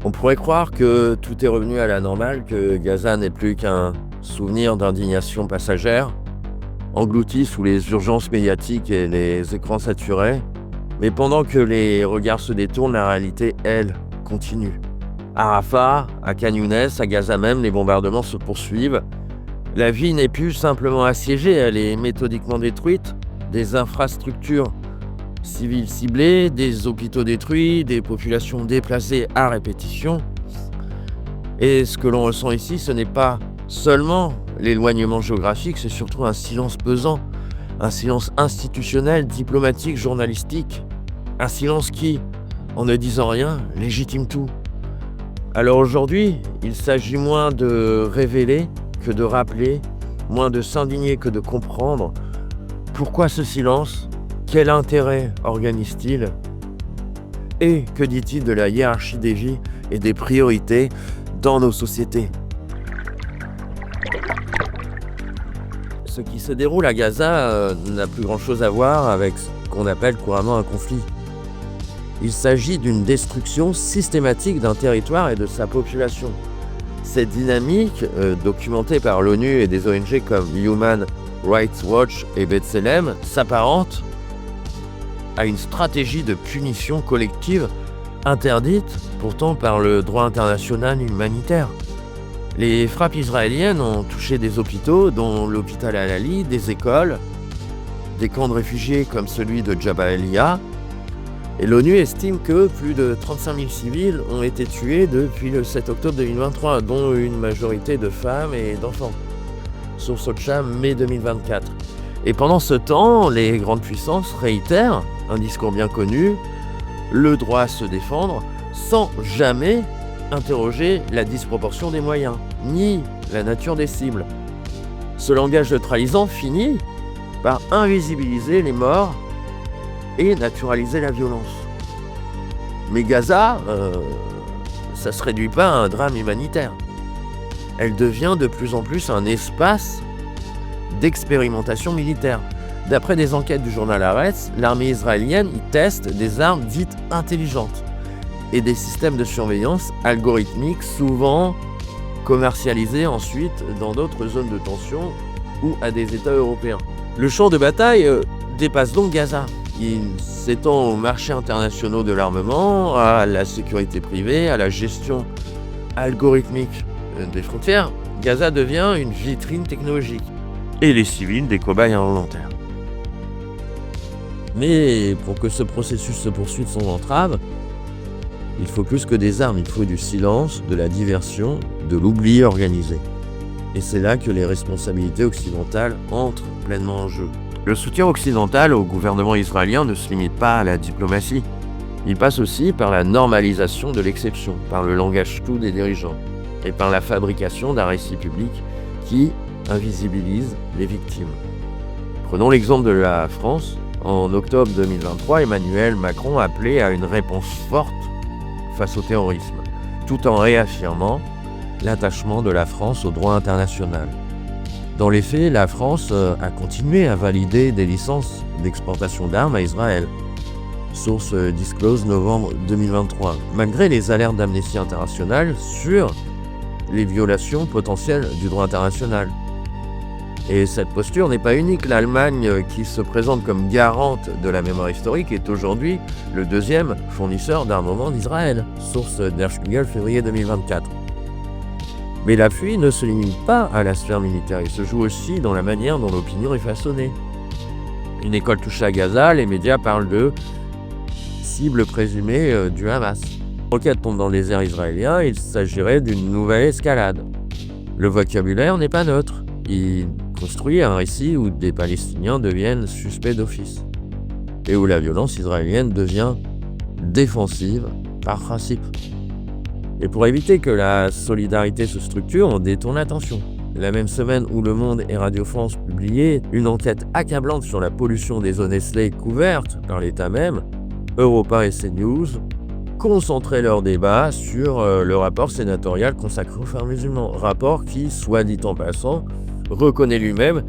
On pourrait croire que tout est revenu à la normale, que Gaza n'est plus qu'un souvenir d'indignation passagère, englouti sous les urgences médiatiques et les écrans saturés. Mais pendant que les regards se détournent, la réalité, elle, continue. À Rafah, à Khan Younes, à Gaza même, les bombardements se poursuivent. La vie n'est plus simplement assiégée, elle est méthodiquement détruite. Des infrastructures civiles ciblées, des hôpitaux détruits, des populations déplacées à répétition. Et ce que l'on ressent ici, ce n'est pas seulement l'éloignement géographique, c'est surtout un silence pesant, un silence institutionnel, diplomatique, journalistique, un silence qui, en ne disant rien, légitime tout. Alors aujourd'hui, il s'agit moins de révéler que de rappeler, moins de s'indigner que de comprendre. Pourquoi ce silence ? Quel intérêt organise-t-il ? Et que dit-il de la hiérarchie des vies et des priorités dans nos sociétés ? Ce qui se déroule à Gaza n'a plus grand-chose à voir avec ce qu'on appelle couramment un conflit. Il s'agit d'une destruction systématique d'un territoire et de sa population. Cette dynamique, documentée par l'ONU et des ONG comme Human Rights Watch et B'Tselem, s'apparente à une stratégie de punition collective interdite pourtant par le droit international humanitaire. Les frappes israéliennes ont touché des hôpitaux, dont l'hôpital Al-Ali, des écoles, des camps de réfugiés comme celui de Jabalia. Et l'ONU estime que plus de 35 000 civils ont été tués depuis le 7 octobre 2023, dont une majorité de femmes et d'enfants. Source OCHA, mai 2024. Et pendant ce temps, les grandes puissances réitèrent un discours bien connu, le droit à se défendre, sans jamais interroger la disproportion des moyens, ni la nature des cibles. Ce langage neutralisant finit par invisibiliser les morts et naturaliser la violence. Mais Gaza, ça ne se réduit pas à un drame humanitaire. Elle devient de plus en plus un espace d'expérimentation militaire. D'après des enquêtes du journal Haaretz, l'armée israélienne y teste des armes dites intelligentes et des systèmes de surveillance algorithmiques souvent commercialisés ensuite dans d'autres zones de tension ou à des États européens. Le champ de bataille dépasse donc Gaza. Il s'étend aux marchés internationaux de l'armement, à la sécurité privée, à la gestion algorithmique des frontières. Gaza devient une vitrine technologique et les civils des cobayes involontaires. Mais pour que ce processus se poursuive sans entrave, il faut plus que des armes, il faut du silence, de la diversion, de l'oubli organisé. Et c'est là que les responsabilités occidentales entrent pleinement en jeu. Le soutien occidental au gouvernement israélien ne se limite pas à la diplomatie. Il passe aussi par la normalisation de l'exception, par le langage tout des dirigeants, et par la fabrication d'un récit public qui invisibilise les victimes. Prenons l'exemple de la France. En octobre 2023, Emmanuel Macron appelait à une réponse forte face au terrorisme, tout en réaffirmant l'attachement de la France au droit international. Dans les faits, la France a continué à valider des licences d'exportation d'armes à Israël. Source Disclose novembre 2023, malgré les alertes d'Amnesty International sur les violations potentielles du droit international. Et cette posture n'est pas unique. L'Allemagne, qui se présente comme garante de la mémoire historique, est aujourd'hui le deuxième fournisseur d'armement d'Israël. Source Der Spiegel, février 2024. Mais l'appui ne se limite pas à la sphère militaire, il se joue aussi dans la manière dont l'opinion est façonnée. Une école touchée à Gaza, les médias parlent de cible présumée du Hamas. La roquette tombe dans les airs israéliens, il s'agirait d'une nouvelle escalade. Le vocabulaire n'est pas neutre. Il construit un récit où des Palestiniens deviennent suspects d'office et où la violence israélienne devient défensive par principe. Et pour éviter que la solidarité se structure, on détourne l'attention. La même semaine où Le Monde et Radio France publiaient une enquête accablante sur la pollution des zones Esley couvertes par l'État même, Europe 1 et CNews concentraient leur débat sur le rapport sénatorial consacré aux frères musulmans. Rapport qui, soit dit en passant, reconnaît lui-même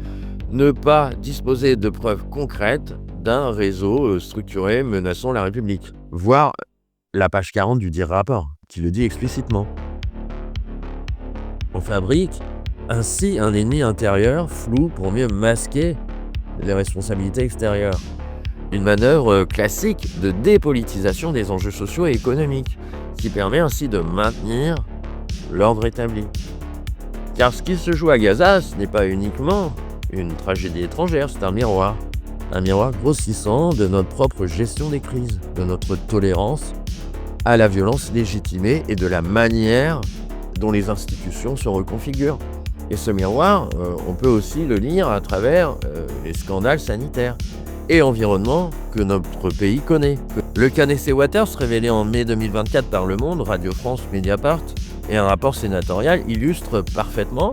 ne pas disposer de preuves concrètes d'un réseau structuré menaçant la République. Voir la page 40 du dit rapport. qui le dit explicitement. On fabrique ainsi un ennemi intérieur flou pour mieux masquer les responsabilités extérieures. Une manœuvre classique de dépolitisation des enjeux sociaux et économiques, qui permet ainsi de maintenir l'ordre établi. Car ce qui se joue à Gaza, ce n'est pas uniquement une tragédie étrangère, c'est un miroir grossissant de notre propre gestion des crises, de notre tolérance à la violence légitimée et de la manière dont les institutions se reconfigurent. Et ce miroir, on peut aussi le lire à travers les scandales sanitaires et environnement que notre pays connaît. Le cas Nestlé Waters, révélé en mai 2024 par Le Monde, Radio France, Mediapart, et un rapport sénatorial illustre parfaitement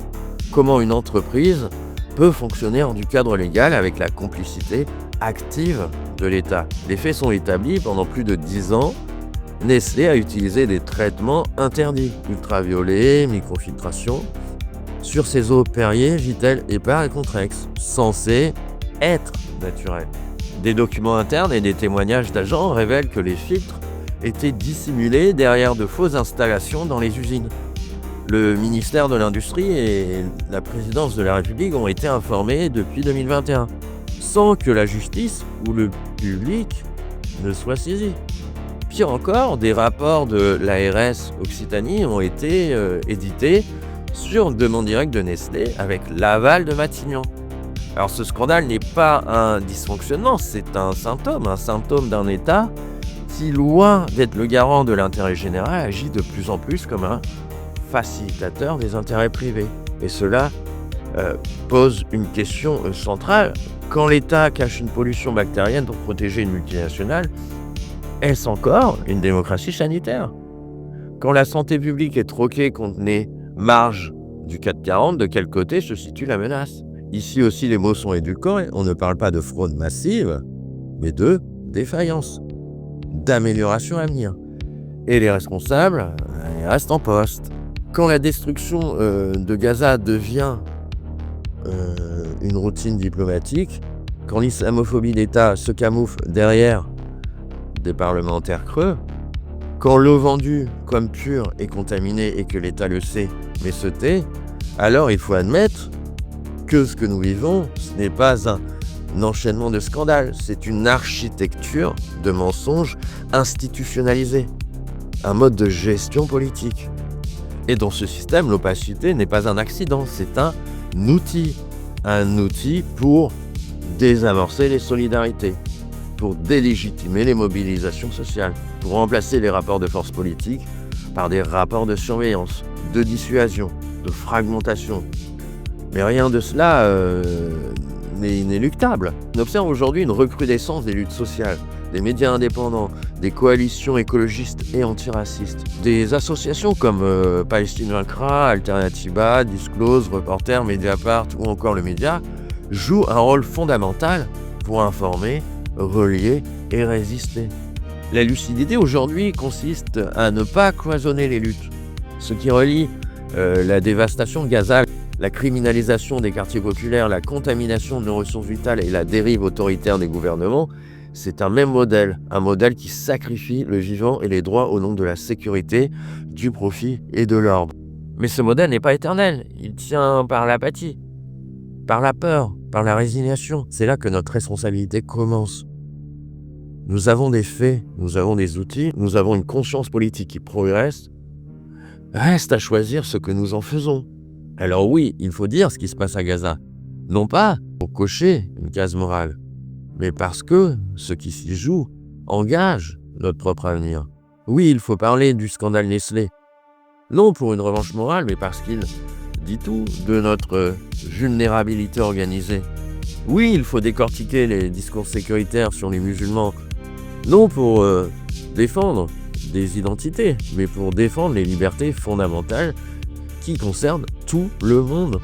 comment une entreprise peut fonctionner hors du cadre légal avec la complicité active de l'État. Les faits sont établis. Pendant plus de 10 ans, Nestlé a utilisé des traitements interdits, ultraviolets, microfiltration, sur ses eaux Perrier, Vittel, Épar et Contrex, censés être naturels. Des documents internes et des témoignages d'agents révèlent que les filtres étaient dissimulés derrière de fausses installations dans les usines. Le ministère de l'Industrie et la présidence de la République ont été informés depuis 2021, sans que la justice ou le public ne soient saisis. Pire encore, des rapports de l'ARS Occitanie ont été édités sur demande directe de Nestlé avec l'aval de Matignon. Alors ce scandale n'est pas un dysfonctionnement, c'est un symptôme d'un État qui, loin d'être le garant de l'intérêt général, agit de plus en plus comme un facilitateur des intérêts privés. Et cela pose une question centrale. Quand l'État cache une pollution bactérienne pour protéger une multinationale, est-ce encore une démocratie sanitaire? Quand la santé publique est troquée contre les marges du CAC 40, de quel côté se situe la menace? Ici aussi, les mots sont édulcorés. On ne parle pas de fraude massive, mais de défaillance, d'amélioration à venir. Et les responsables, ils restent en poste. Quand la destruction de Gaza devient une routine diplomatique, quand l'islamophobie d'État se camoufle derrière des parlementaires creux, quand l'eau vendue comme pure est contaminée et que l'État le sait mais se tait, alors il faut admettre que ce que nous vivons, ce n'est pas un enchaînement de scandales, c'est une architecture de mensonges institutionnalisés, un mode de gestion politique. Et dans ce système, l'opacité n'est pas un accident, c'est un outil pour désamorcer les solidarités, pour délégitimer les mobilisations sociales, pour remplacer les rapports de force politique par des rapports de surveillance, de dissuasion, de fragmentation. Mais rien de cela n'est inéluctable. On observe aujourd'hui une recrudescence des luttes sociales, des médias indépendants, des coalitions écologistes et antiracistes, des associations comme Palestine Vaincra, Alternatiba, Disclose, Reporters, Mediapart ou encore Le Média jouent un rôle fondamental pour informer, relier et résister. La lucidité aujourd'hui consiste à ne pas cloisonner les luttes. Ce qui relie la dévastation de Gaza, la criminalisation des quartiers populaires, la contamination de nos ressources vitales et la dérive autoritaire des gouvernements, c'est un même modèle, un modèle qui sacrifie le vivant et les droits au nom de la sécurité, du profit et de l'ordre. Mais ce modèle n'est pas éternel, il tient par l'apathie, par la peur, par la résignation. C'est là que notre responsabilité commence. Nous avons des faits, nous avons des outils, nous avons une conscience politique qui progresse. Reste à choisir ce que nous en faisons. Alors oui, il faut dire ce qui se passe à Gaza. Non pas pour cocher une case morale, mais parce que ce qui s'y joue engage notre propre avenir. Oui, il faut parler du scandale Nestlé. Non pour une revanche morale, mais parce qu'il dit tout de notre vulnérabilité organisée. Oui, il faut décortiquer les discours sécuritaires sur les musulmans. Non pour défendre des identités, mais pour défendre les libertés fondamentales qui concernent tout le monde.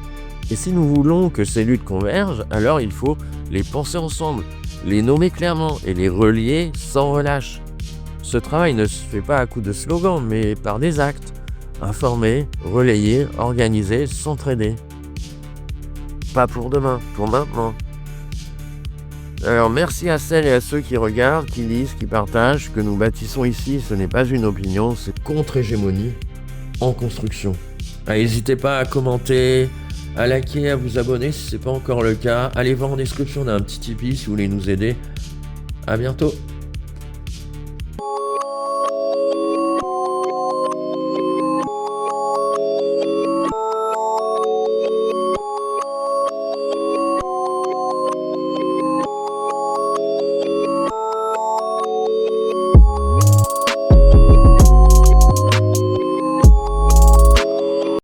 Et si nous voulons que ces luttes convergent, alors il faut les penser ensemble, les nommer clairement et les relier sans relâche. Ce travail ne se fait pas à coups de slogans, mais par des actes. Informer, relayer, organiser, s'entraider. Pas pour demain, pour maintenant. Alors merci à celles et à ceux qui regardent, qui lisent, qui partagent. Ce que nous bâtissons ici, ce n'est pas une opinion, c'est contre-hégémonie en construction. N'hésitez pas à commenter, à liker, à vous abonner si ce n'est pas encore le cas. Allez voir en description, on a un petit Tipeee si vous voulez nous aider. À bientôt.